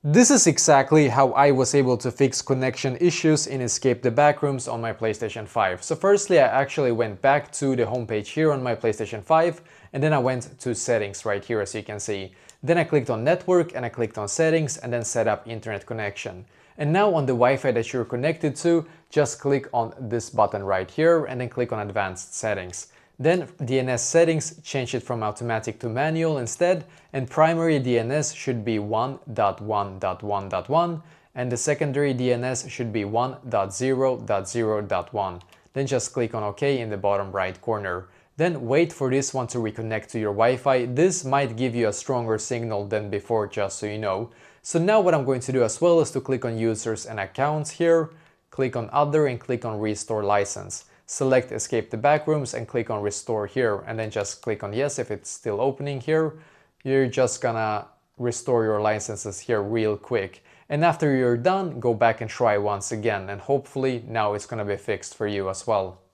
This is exactly how I was able to fix connection issues in Escape the Backrooms on my PlayStation 5. So firstly, I actually went back to the homepage here on my PlayStation 5, and then I went to settings right here, as you can see. Then I clicked on network and I clicked on settings and then set up internet connection. And now on the Wi-Fi that you're connected to, just click on this button right here and then click on advanced settings. Then DNS settings, change it from automatic to manual instead, and primary DNS should be 1.1.1.1 and the secondary DNS should be 1.0.0.1. Then just click on OK in the bottom right corner. Then wait for this one to reconnect to your Wi-Fi. This might give you a stronger signal than before, just so you know. So now what I'm going to do as well is to click on users and accounts here, click on other and click on restore license. Select Escape the Backrooms and click on restore here and then just click on yes if it's still opening here. You're just gonna restore your licenses here real quick. And after you're done, go back and try once again and hopefully now it's gonna be fixed for you as well.